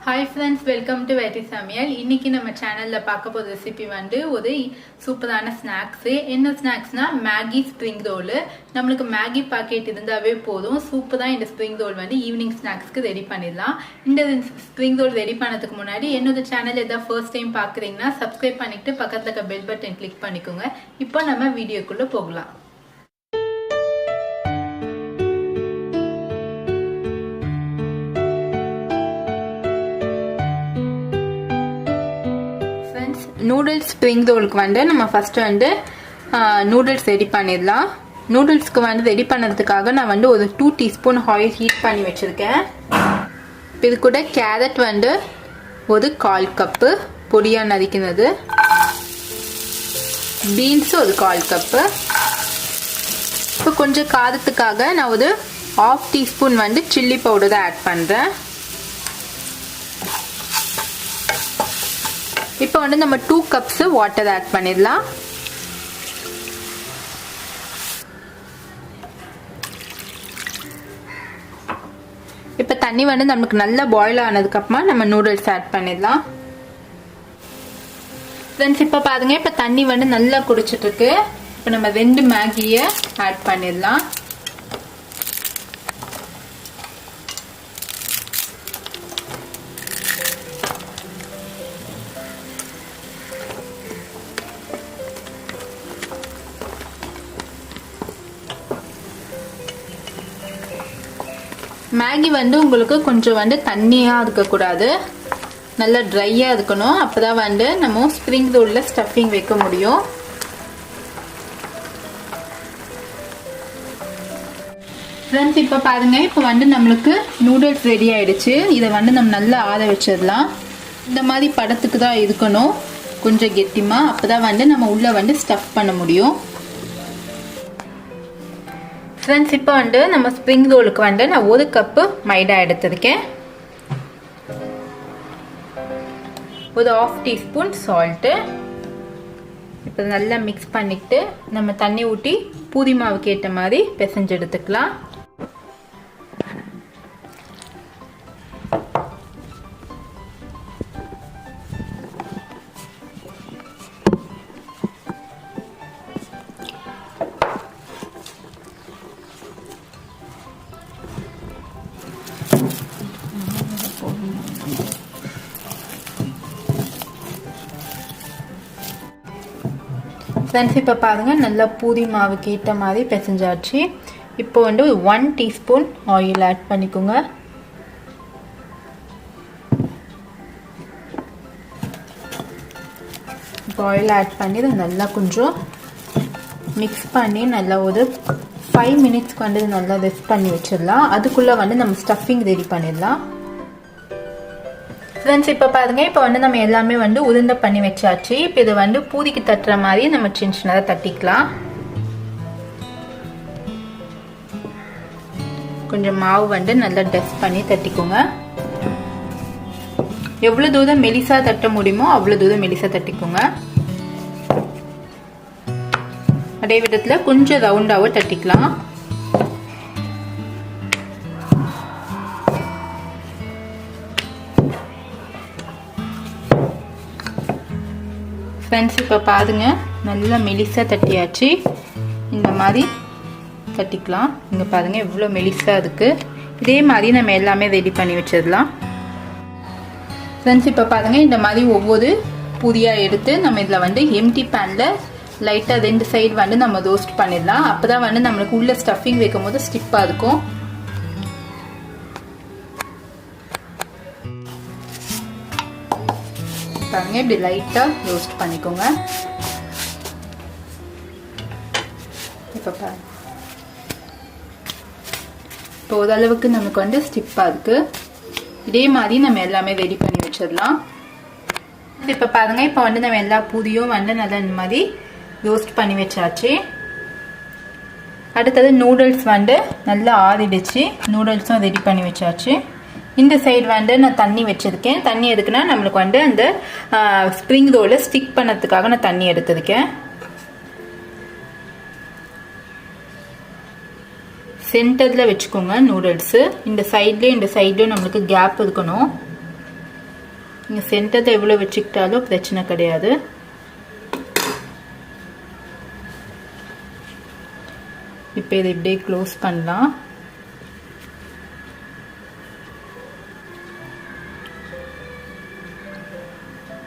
Hi friends, welcome to Veg Samayal. இன்னைக்கு நம்ம சேனல்ல பார்க்க போற ரெசிபி வந்து ஒரு சூப்பரான ஸ்நாக்ஸ். என்ன ஸ்நாக்ஸ்னா மேகி ஸ்ப்ரிங் ரோல். நமக்கு மேகி பாக்கெட் இருந்தாவே போதும். சூப்பரா இந்த ஸ்ப்ரிங் ரோல் வந்து ஈவினிங் ஸ்நாக்ஸ்க்கு ரெடி பண்ணிடலாம். இந்த ஸ்ப்ரிங் ரோல் ரெடி பண்ணதுக்கு முன்னாடி என்னோட சேனல் ஏதாவது ஃபர்ஸ்ட் டைம் பாக்குறீங்கன்னா சப்ஸ்கிரைப் பண்ணிட்டு பக்கத்துல இருக்க பெல் பட்டன் கிளிக் பண்ணிக்கோங்க. இப்போ நம்ம வீடியோக்குள்ள போகலாம். நூடுல்ஸ் ஸ்ப்ரிங் ரோலுக்கு வந்து நம்ம ஃபர்ஸ்ட் வந்து நூடுல்ஸ் ரெடி பண்ணிடலாம். நூடுல்ஸ்க்கு வந்து ரெடி பண்ணதுக்காக நான் வந்து ஒரு 2 டீஸ்பூன் ஆயில் ஹீட் பண்ணி வச்சிருக்கேன். இது கூட கேரட் வந்து ஒரு 1/4 கப்பு பொடியாக நறுக்கினது, பீன்ஸ் ஒரு 1/4 கப்பு. இப்போ கொஞ்சம் காரத்துக்காக நான் ஒரு 1/2 டீஸ்பூன் வந்து சில்லி பவுடர் ஆட் பண்ணுறேன். இப்போ வந்து நம்ம 2 கப்ஸ் வாட்டர் ஆட் பண்ணிடலாம். இப்போ தண்ணி வந்து நமக்கு நல்லா பாயில் ஆனதுக்கு அப்புறமா நம்ம நூடுல்ஸ் ஆட் பண்ணிடலாம். ஃப்ரெண்ட்ஸ் இப்போ பாருங்க, இப்போ தண்ணி வந்து நல்லா குடிச்சிட்டு இருக்கு. இப்போ நம்ம 2 மேகியை ஆட் பண்ணிடலாம். மேகி வந்து உங்களுக்கு கொஞ்சம் வந்து தண்ணியாக இருக்கக்கூடாது, நல்லா ட்ரையாக இருக்கணும். அப்போ தான் வந்து நம்ம ஸ்ப்ரிங் ரோலில் ஸ்டஃபிங் வைக்க முடியும். ஃப்ரெண்ட்ஸ் இப்போ பாருங்கள், இப்போ வந்து நம்மளுக்கு நூடுல்ஸ் ரெடி ஆகிடுச்சு. இதை வந்து நம்ம நல்லா ஆற வச்சிடலாம். இந்த மாதிரி படத்துக்கு தான் இருக்கணும், கொஞ்சம் கெட்டிமாக. அப்போ தான் வந்து நம்ம உள்ளே வந்து ஸ்டஃப் பண்ண முடியும். ஃப்ரெண்ட்ஸ் இப்போ வந்து நம்ம ஸ்ப்ரிங் ரோலுக்கு வந்து நான் 1 கப்பு மைதா எடுத்திருக்கேன், ஒரு 1/2 டீஸ்பூன் சால்ட்டு. இப்போ நல்லா மிக்ஸ் பண்ணிக்கிட்டு நம்ம தண்ணி ஊற்றி பூரி மாவுக்கு ஏற்ற மாதிரி பிசைஞ்சு எடுத்துக்கலாம். ஃப்ரெண்ட்ஸ் இப்போ பாருங்கள், நல்லா பூரி மாவுக்கு ஏற்ற மாதிரி பிசைஞ்சாச்சு. இப்போ வந்து 1 டீஸ்பூன் ஆயில் ஆட் பண்ணிக்கோங்க. இப்போ ஆயில் ஆட் பண்ணி நல்லா கொஞ்சம் மிக்ஸ் பண்ணி நல்லா ஒரு 5 மினிட்ஸ்க்கு வந்து நல்லா ரெஸ்ட் பண்ணி வச்சிடலாம். அதுக்குள்ளே வந்து நம்ம ஸ்டஃபிங் ரெடி பண்ணிடலாம். ஃப்ரெண்ட்ஸ் இப்போ பாருங்க, இப்போ வந்து நம்ம எல்லாமே வந்து உருண்டை பண்ணி வச்சாச்சு. இப்போ இது வந்து பூரிக்கு தட்டுற மாதிரி நம்ம சின்ன சின்னதாக தட்டிக்கலாம். கொஞ்சம் மாவு வந்து நல்லா டஸ்ட் பண்ணி தட்டிக்கோங்க. எவ்வளோ தூரம் மெலிசா தட்ட முடியுமோ அவ்வளோ தூரம் மெலிசா தட்டிக்கோங்க. அதே விதத்தில் கொஞ்சம் ரவுண்டாகவும் தட்டிக்கலாம். ஃப்ரெண்ட்ஸ் இப்போ பாருங்க, நல்லா மெலிசாக தட்டியாச்சு. இந்த மாதிரி தட்டிக்கலாம். இங்கே பாருங்கள் எவ்வளோ மெலிசாக இருக்குது. இதே மாதிரி நம்ம எல்லாமே ரெடி பண்ணி வச்சிடலாம். ஃப்ரெண்ட்ஸ் இப்போ பாருங்கள், இந்த மாதிரி ஒவ்வொரு பூரியாக எடுத்து நம்ம இதில் வந்து எம்டி பேனில் லைட்டாக 2 சைடு வந்து நம்ம ரோஸ்ட் பண்ணிடலாம். அப்போ தான் வந்து நம்மளுக்கு உள்ள ஸ்டஃபிங் வைக்கும் போது ஸ்டிப்பாக இருக்கும். பாருங்க, இப்படி லைட்டா ரோஸ்ட் பண்ணிக்கோங்க. இப்போ பாருங்க, இப்போ ஓரளவுக்கு நமக்கு வந்து ஸ்டிப்பா இருக்கு. இதே மாதிரி நம்ம எல்லாமே ரெடி பண்ணி வச்சிடலாம். இப்போ பாருங்க, இப்போ வந்து நம்ம எல்லா பூரியும் வந்து நல்லா இந்த மாதிரி ரோஸ்ட் பண்ணி வச்சாச்சு. அடுத்தது நூடுல்ஸ் வந்து நல்லா ஆறிடுச்சு. நூடுல்ஸும் ரெடி பண்ணி வச்சாச்சு. இந்த சைடு வந்து நான் தண்ணி வச்சிருக்கேன். தண்ணி எதுக்குன்னா நம்மளுக்கு வந்து அந்த ஸ்ப்ரிங் ரோலை ஸ்டிக் பண்ணதுக்காக நான் தண்ணி எடுத்திருக்கேன். சென்டரில் வச்சுக்கோங்க நூடுல்ஸு. இந்த சைட்லேயும் நம்மளுக்கு கேப் இருக்கணும். நீங்கள் சென்டரில் எவ்வளோ வச்சுக்கிட்டாலும் பிரச்சனை கிடையாது. இப்போ இதை இப்படியே க்ளோஸ் பண்ணலாம்.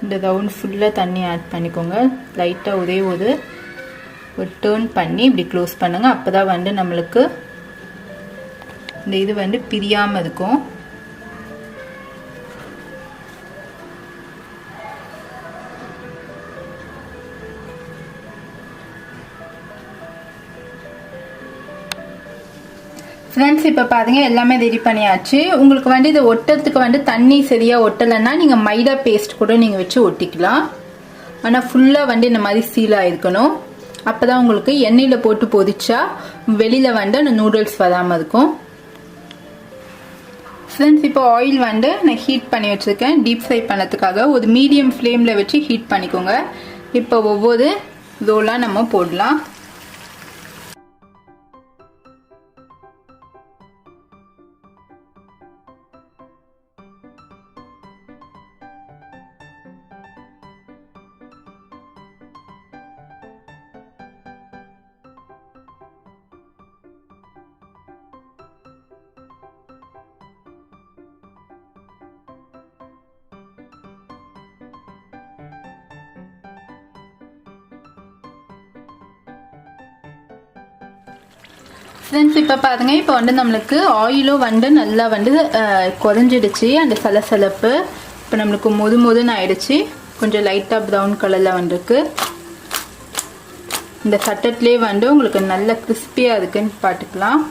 இந்த ரவுண்ட் ஃபுல்லாக தண்ணி ஆட் பண்ணிக்கோங்க. லைட்டாக ஒரே ஒரு டேர்ன் பண்ணி இப்படி க்ளோஸ் பண்ணுங்கள். அப்போ தான் வந்து நம்மளுக்கு இந்த இது வந்து பிரியாமல் இருக்கும். ஃப்ரெண்ட்ஸ் இப்போ பாருங்கள் எல்லாமே ரெடி பண்ணியாச்சு. உங்களுக்கு வந்து இதை ஒட்டுறதுக்கு வந்து தண்ணி சரியாக ஒட்டலைன்னா நீங்கள் மைதா பேஸ்ட் கூட நீங்கள் வச்சு ஒட்டிக்கலாம். ஆனால் ஃபுல்லாக வந்து இந்த மாதிரி சீல் ஆகிருக்கணும். அப்போ தான் உங்களுக்கு எண்ணெயில் போட்டு பொரிச்சா வெளியில் வந்து அந்த நூடுல்ஸ் வராமல் இருக்கும். ஃப்ரெண்ட்ஸ் இப்போ ஆயில் வந்து நான் ஹீட் பண்ணி வச்சுருக்கேன் டீப் ஃப்ரை பண்ணுறதுக்காக. ஒரு மீடியம் ஃப்ளேமில் வச்சு ஹீட் பண்ணிக்கோங்க. இப்போ ஒவ்வொரு ரோலாக நம்ம போடலாம். ஃப்ரெண்ட்ஸ் இப்போ பாருங்கள் இப்போ வந்து நம்மளுக்கு ஆயிலும் வந்து நல்லா வந்து குறைஞ்சிடுச்சு. அந்த சலசலப்பு இப்போ நம்மளுக்கு மொதுன்னு ஆயிடுச்சு. கொஞ்சம் லைட்டாக ப்ரௌன் கலரில் வந்துருக்கு. இந்த சட்டத்துலேயே வந்து உங்களுக்கு நல்ல கிறிஸ்பியாக இருக்குன்னு பார்த்துக்கலாம்.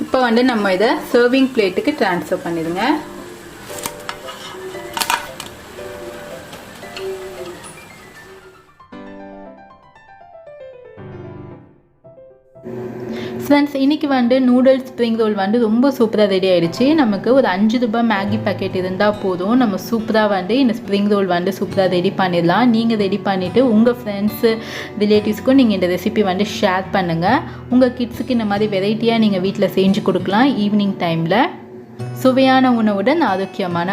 இப்போ வந்து நம்ம இதை சர்விங் பிளேட்டுக்கு ட்ரான்ஸ்ஃபர் பண்ணிடுங்க. ஃப்ரெண்ட்ஸ் இன்றைக்கி வந்து நூடுல்ஸ் ஸ்ப்ரிங் ரோல் வந்து ரொம்ப சூப்பராக ரெடி ஆகிடுச்சு. நமக்கு ஒரு 5 ரூபாய் மேகி பேக்கெட் இருந்தால் போதும். நம்ம சூப்பராக வந்து இந்த ஸ்ப்ரிங் ரோல் வந்து சூப்பராக ரெடி பண்ணிடலாம். நீங்கள் ரெடி பண்ணிவிட்டு உங்கள் ஃப்ரெண்ட்ஸு ரிலேட்டிவ்ஸ்க்கும் நீங்கள் இந்த ரெசிபி வந்து ஷேர் பண்ணுங்கள். உங்கள் கிட்ஸுக்கு இந்த மாதிரி வெரைட்டியாக நீங்கள் வீட்டில் செஞ்சு கொடுக்கலாம். ஈவினிங் டைமில் சுவையான உணவுடன் ஆரோக்கியமான